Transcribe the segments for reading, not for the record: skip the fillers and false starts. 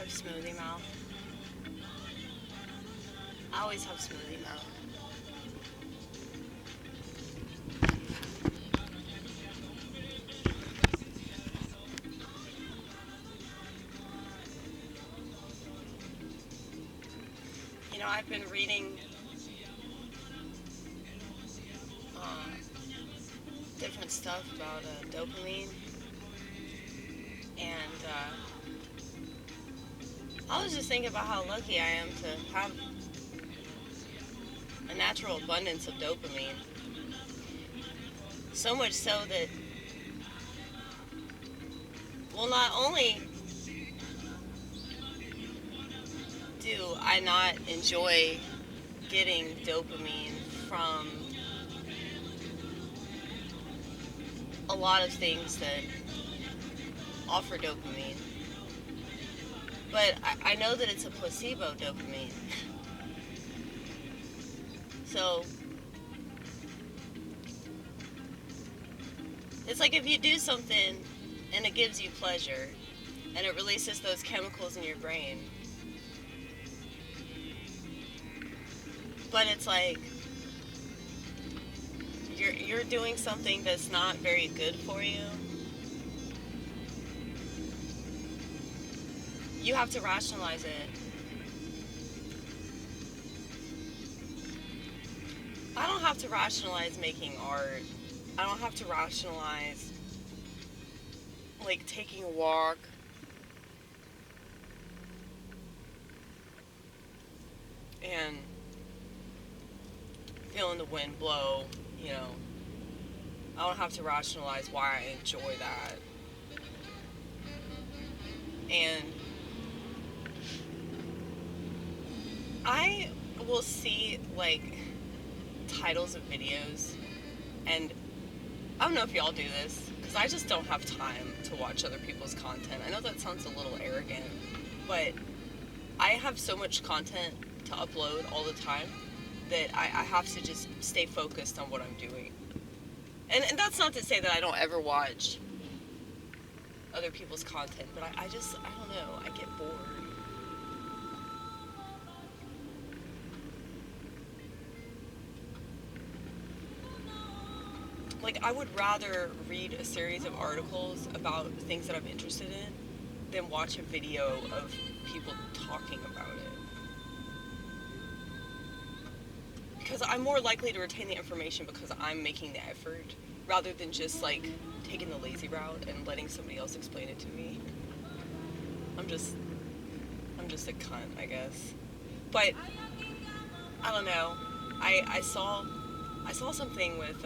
have smoothie mouth. I always have smoothie mouth. You know, I've been reading different stuff about dopamine, and I was just thinking about how lucky I am to have a natural abundance of dopamine. So much so that, well, not only do I not enjoy getting dopamine from a lot of things that offer dopamine, but I know that it's a placebo dopamine. So it's like if you do something and it gives you pleasure and it releases those chemicals in your brain, but it's like you're doing something that's not very good for you. You have to rationalize it. I don't have to rationalize making art. I don't have to rationalize, like, taking a walk. And feeling the wind blow, you know. I don't have to rationalize why I enjoy that. And I will see, like, titles of videos, and I don't know if y'all do this, because I just don't have time to watch other people's content. I know that sounds a little arrogant, but I have so much content to upload all the time that I have to just stay focused on what I'm doing. And that's not to say that I don't ever watch other people's content, but I don't know, I get bored. Like, I would rather read a series of articles about things that I'm interested in than watch a video of people talking about it. Because I'm more likely to retain the information because I'm making the effort, rather than just, like, taking the lazy route and letting somebody else explain it to me. I'm just a cunt, I guess. But I don't know. I saw something with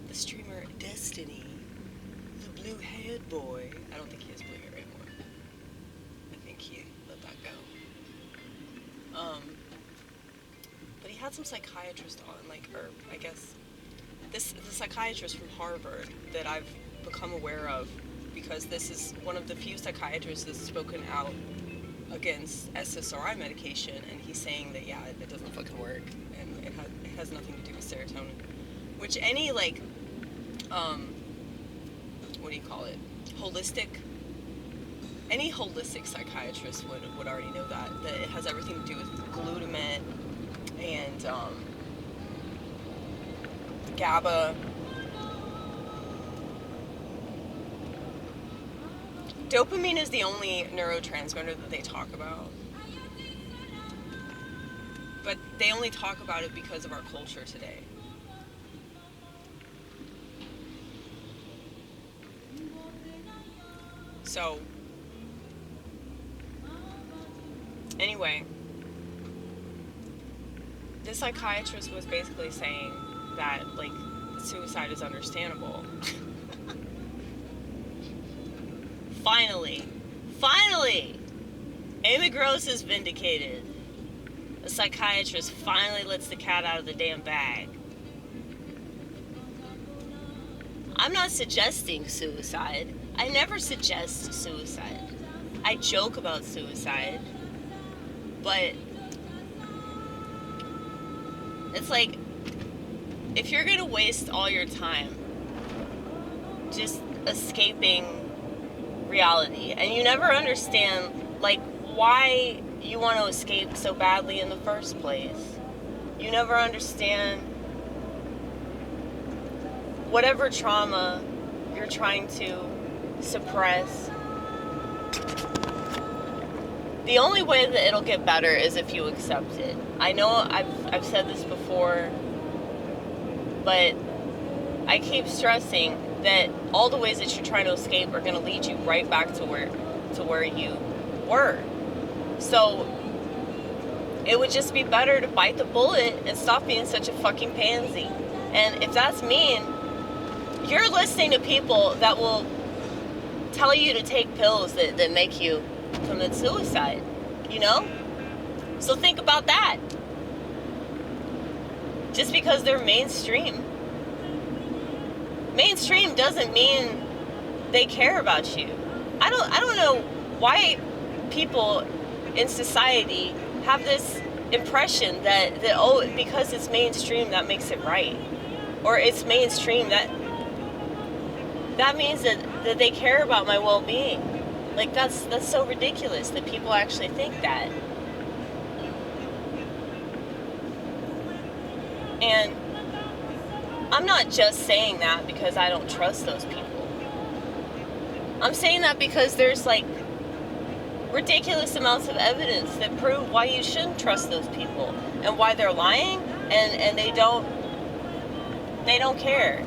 the streamer Destiny, the blue-haired boy. I don't think he has blue hair anymore. I think he let that go. But he had some psychiatrist on, like, or I guess the psychiatrist from Harvard that I've become aware of, because this is one of the few psychiatrists that's spoken out against SSRI medication, and he's saying that, yeah, it doesn't fucking work, and it has nothing to do with serotonin, which any, like, what do you call it, any holistic psychiatrist would already know that it has everything to do with glutamate and GABA. Dopamine is the only neurotransmitter that they talk about. But they only talk about it because of our culture today. So, anyway, this psychiatrist was basically saying that, like, suicide is understandable. Finally, Amy Gross is vindicated. A psychiatrist finally lets the cat out of the damn bag. I'm not suggesting suicide. I never suggest suicide. I joke about suicide, but it's like, if you're gonna waste all your time just escaping reality, and you never understand, like, why you want to escape so badly in the first place. You never understand whatever trauma you're trying to suppress. The only way that it'll get better is if you accept it. I know I've said this before, but I keep stressing that all the ways that you're trying to escape are going to lead you right back to where you were. So it would just be better to bite the bullet and stop being such a fucking pansy. And if that's mean, you're listening to people that will tell you to take pills that make you commit suicide, you know? So think about that. Just because they're mainstream doesn't mean they care about you. I don't know why people in society have this impression that oh, because it's mainstream that makes it right, or it's mainstream that means that they care about my well-being. Like, that's so ridiculous that people actually think that. And I'm not just saying that because I don't trust those people. I'm saying that because there's, like, ridiculous amounts of evidence that prove why you shouldn't trust those people and why they're lying, and they don't care.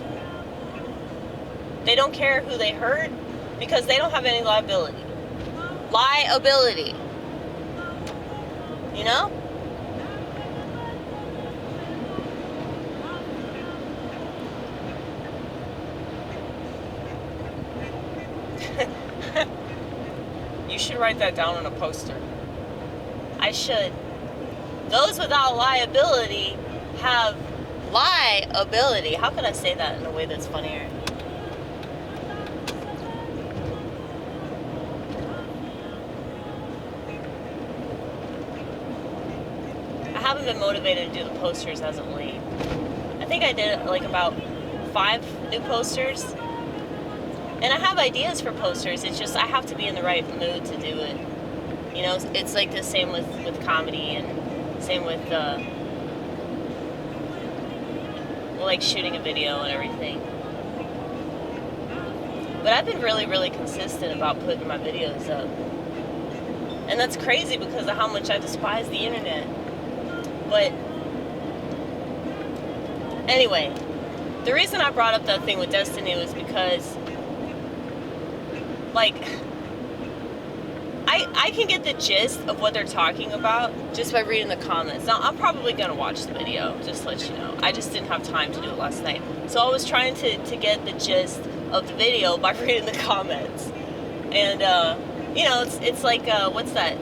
They don't care who they hurt because they don't have any liability. Liability. You know? You should write that down on a poster. I should. Those without liability have liability. How can I say that in a way that's funnier? I haven't been motivated to do the posters as of late. I think I did like about 5 new posters. And I have ideas for posters. It's just I have to be in the right mood to do it. You know, it's like the same with comedy, and same with like shooting a video and everything. But I've been really, really consistent about putting my videos up. And that's crazy because of how much I despise the internet. But anyway, the reason I brought up that thing with Destiny was because, like, I can get the gist of what they're talking about just by reading the comments. Now, I'm probably going to watch the video, just to let you know. I just didn't have time to do it last night. So I was trying to get the gist of the video by reading the comments. And, you know, it's like, what's that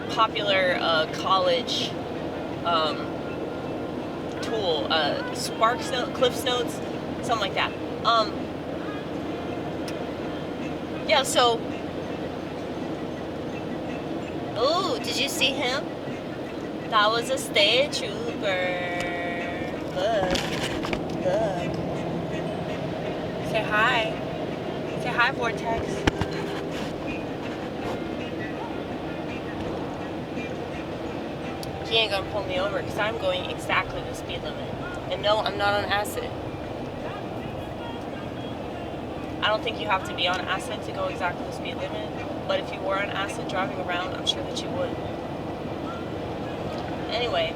popular college tool, Cliff's Notes, something like that. Yeah, so, ooh, did you see him? That was a state trooper. Look. Say hi. Say hi, Vortex. He ain't gonna pull me over because I'm going exactly the speed limit. And no, I'm not on acid. I don't think you have to be on acid to go exactly the speed limit. But if you were on acid driving around, I'm sure that you would. Anyway.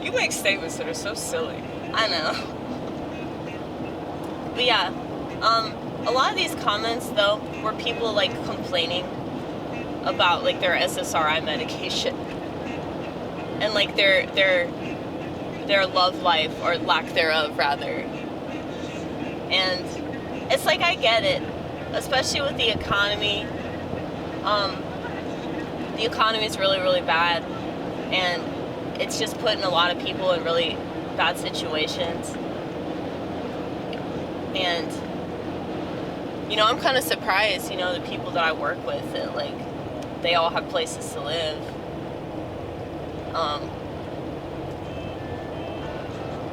You make statements that are so silly. I know. But yeah, a lot of these comments, though, were people, like, complaining about, like, their SSRI medication. And, like, their love life, or lack thereof, rather. And it's like, I get it, especially with the economy. The economy is really, really bad, and it's just putting a lot of people in really bad situations. And, you know, I'm kind of surprised, you know, the people that I work with, that, like, they all have places to live.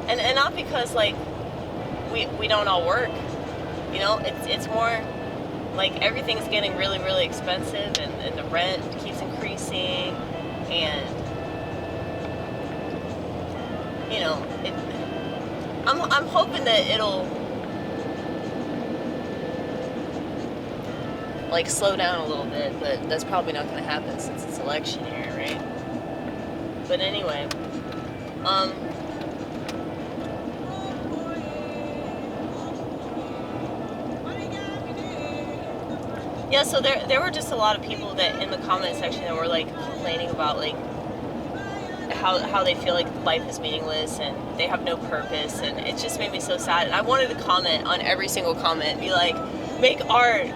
And not because, like, we don't all work, you know, it's more like everything's getting really, really expensive, and the rent keeps increasing, and, you know, I'm hoping that it'll, like, slow down a little bit, but that's probably not going to happen since it's election year, right? But anyway, yeah, so there were just a lot of people that in the comment section that were, like, complaining about, like, how they feel like life is meaningless and they have no purpose, and it just made me so sad. And I wanted to comment on every single comment and be like, make art,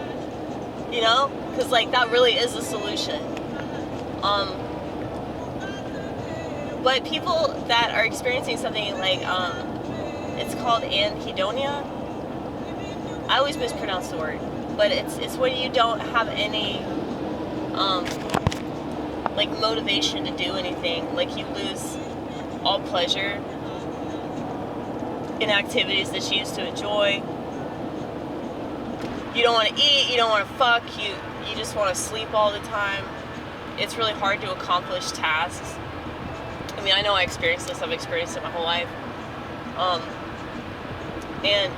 you know, because, like, that really is a solution. But people that are experiencing something like, it's called anhedonia. I always mispronounce the word, but it's when you don't have any like motivation to do anything. Like, you lose all pleasure in activities that you used to enjoy. You don't want to eat, you don't want to fuck, you just want to sleep all the time. It's really hard to accomplish tasks. I mean, I know I experienced this, I've experienced it my whole life. And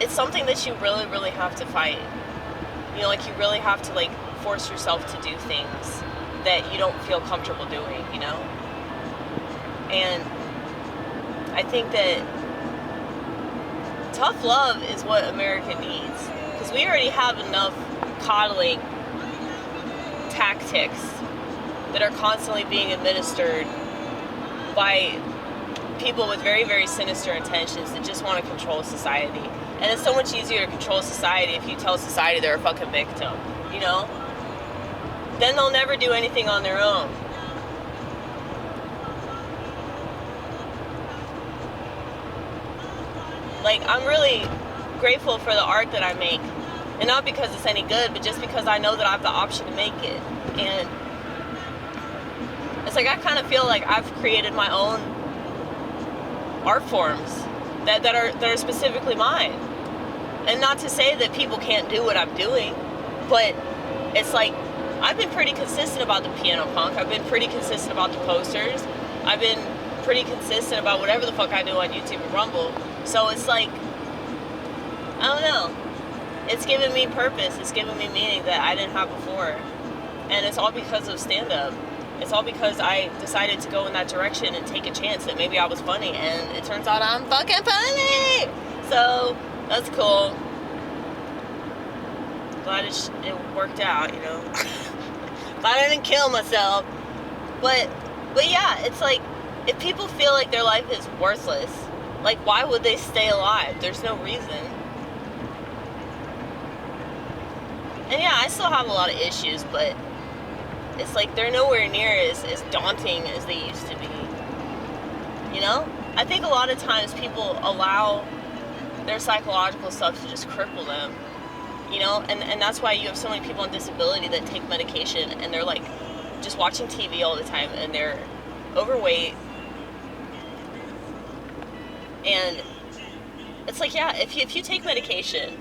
it's something that you really, really have to fight. You know, like, you really have to, like, force yourself to do things that you don't feel comfortable doing, you know? And I think that tough love is what America needs, because we already have enough coddling tactics that are constantly being administered by people with very, very sinister intentions that just want to control society. And it's so much easier to control society if you tell society they're a fucking victim, you know? Then they'll never do anything on their own. Like, I'm really grateful for the art that I make. And not because it's any good, but just because I know that I have the option to make it. And it's like, I kind of feel like I've created my own art forms that are specifically mine. And not to say that people can't do what I'm doing, but it's like, I've been pretty consistent about the piano punk. I've been pretty consistent about the posters. I've been pretty consistent about whatever the fuck I do on YouTube and Rumble. So it's like, I don't know. It's given me purpose. It's given me meaning that I didn't have before. And it's all because of stand-up. It's all because I decided to go in that direction and take a chance that maybe I was funny. And it turns out I'm fucking funny! So, that's cool. Glad it worked out, you know? Glad I didn't kill myself. But yeah, it's like, if people feel like their life is worthless, like, why would they stay alive? There's no reason. And yeah, I still have a lot of issues, but it's like they're nowhere near as daunting as they used to be. You know? I think a lot of times people allow their psychological stuff to just cripple them. You know? And that's why you have so many people on disability that take medication and they're like just watching TV all the time and they're overweight. And it's like, yeah, if you take medication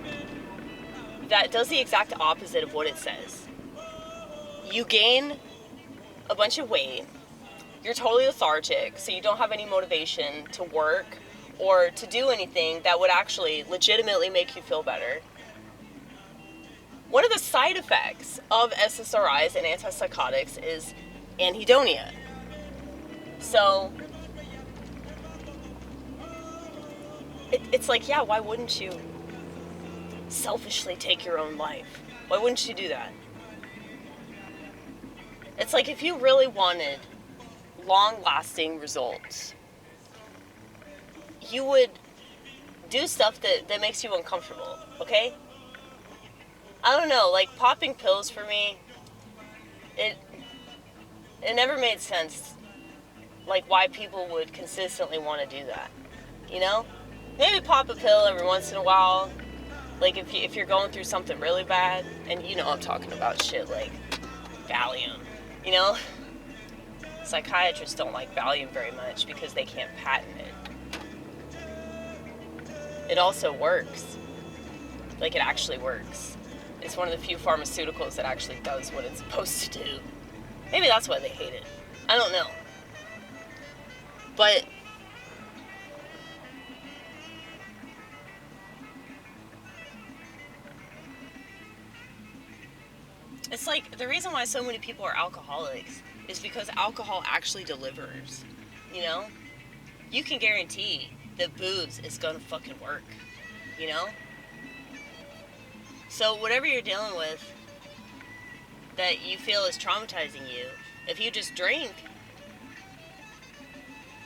that does the exact opposite of what it says, you gain a bunch of weight, you're totally lethargic, so you don't have any motivation to work or to do anything that would actually legitimately make you feel better. One of the side effects of SSRIs and antipsychotics is anhedonia. So it's like, yeah, why wouldn't you selfishly take your own life? Why wouldn't you do that? It's like, if you really wanted long-lasting results, you would do stuff that makes you uncomfortable, okay? I don't know, like, popping pills for me, it never made sense, like, why people would consistently want to do that, you know? Maybe pop a pill every once in a while, like, if you're going through something really bad, and you know I'm talking about shit like Valium, you know? Psychiatrists don't like Valium very much because they can't patent it. It also works. Like, it actually works. It's one of the few pharmaceuticals that actually does what it's supposed to do. Maybe that's why they hate it. I don't know. But it's like, the reason why so many people are alcoholics is because alcohol actually delivers. You know? You can guarantee that booze is gonna fucking work. You know? So whatever you're dealing with that you feel is traumatizing you, if you just drink,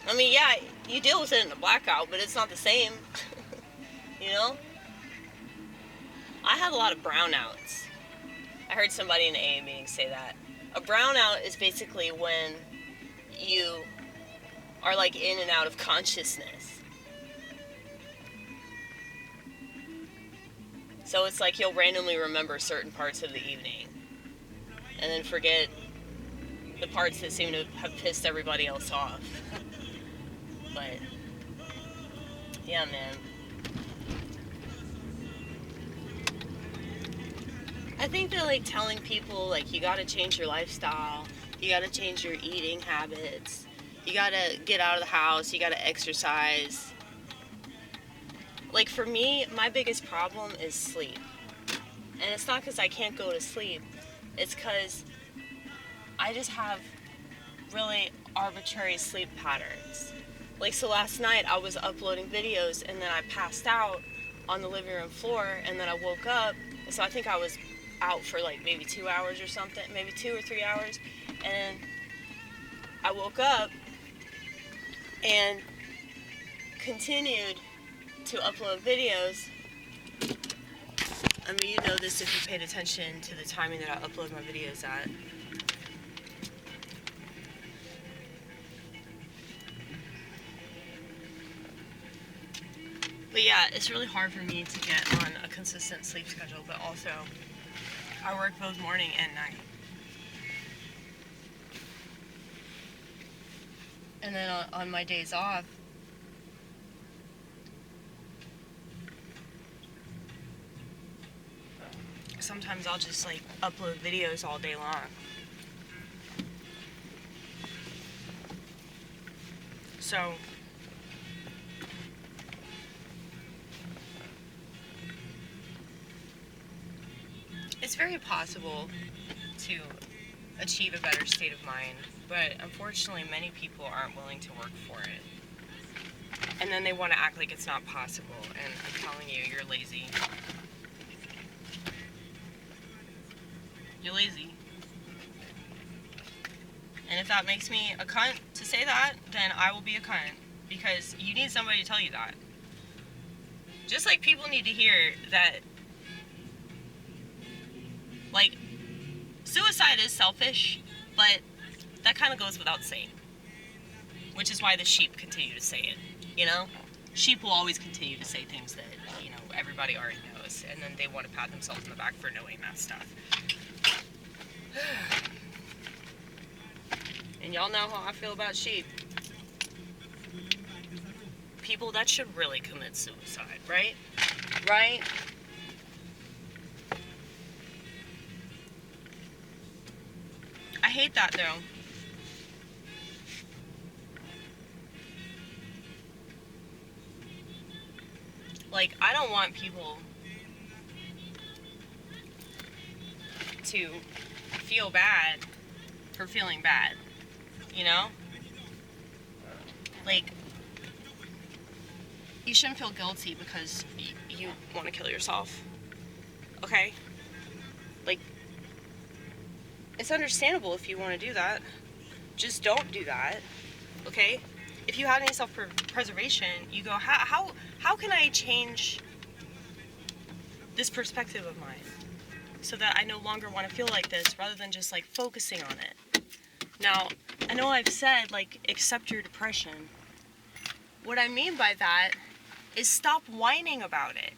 I mean, yeah, you deal with it in a blackout, but it's not the same. You know? I had a lot of brownouts. I heard somebody in an AA meeting say that. A brownout is basically when you are like in and out of consciousness. So it's like you'll randomly remember certain parts of the evening and then forget the parts that seem to have pissed everybody else off. But yeah, man. I think that, like, telling people, like, you gotta change your lifestyle, you gotta change your eating habits, you gotta get out of the house, you gotta exercise. Like, for me, my biggest problem is sleep. And it's not because I can't go to sleep, it's because I just have really arbitrary sleep patterns. Like, so last night I was uploading videos and then I passed out on the living room floor and then I woke up. So I think I was out for like maybe 2 hours or something, maybe 2 or 3 hours. And I woke up and continued to upload videos. I mean, you know this if you paid attention to the timing that I upload my videos at. But yeah, it's really hard for me to get on a consistent sleep schedule, but also I work both morning and night. And then on my days off, sometimes I'll just like upload videos all day long. So it's very possible to achieve a better state of mind, but unfortunately many people aren't willing to work for it. And then they want to act like it's not possible, and I'm telling you, you're lazy. You're lazy. And if that makes me a cunt to say that, then I will be a cunt, because you need somebody to tell you that. Just like people need to hear that, like, suicide is selfish, but that kind of goes without saying. Which is why the sheep continue to say it, you know? Sheep will always continue to say things that, you know, everybody already knows, and then they want to pat themselves on the back for knowing that stuff. And y'all know how I feel about sheep. People that should really commit suicide, right? Right? I hate that, though. Like, I don't want people to feel bad for feeling bad, you know? Like, you shouldn't feel guilty because you want to kill yourself, okay? Like, it's understandable if you want to do that. Just don't do that, okay? If you have any self-preservation, you go, how can I change this perspective of mine so that I no longer want to feel like this, rather than just, like, focusing on it? Now, I know I've said, like, accept your depression. What I mean by that is stop whining about it.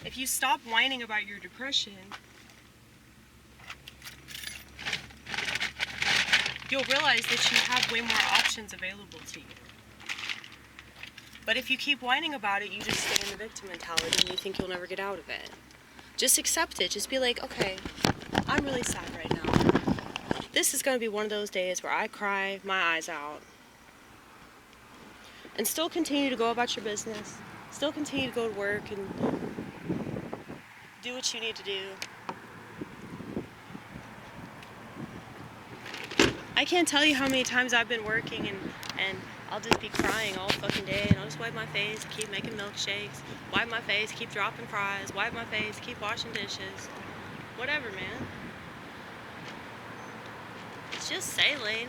If you stop whining about your depression, you'll realize that you have way more options available to you. But if you keep whining about it, you just stay in the victim mentality and you think you'll never get out of it. Just accept it. Just be like, okay, I'm really sad right now. This is going to be one of those days where I cry my eyes out. And still continue to go about your business. Still continue to go to work and do what you need to do. I can't tell you how many times I've been working and I'll just be crying all fucking day, and I'll just wipe my face, keep making milkshakes, wipe my face, keep dropping fries, wipe my face, keep washing dishes. Whatever, man. It's just sailing.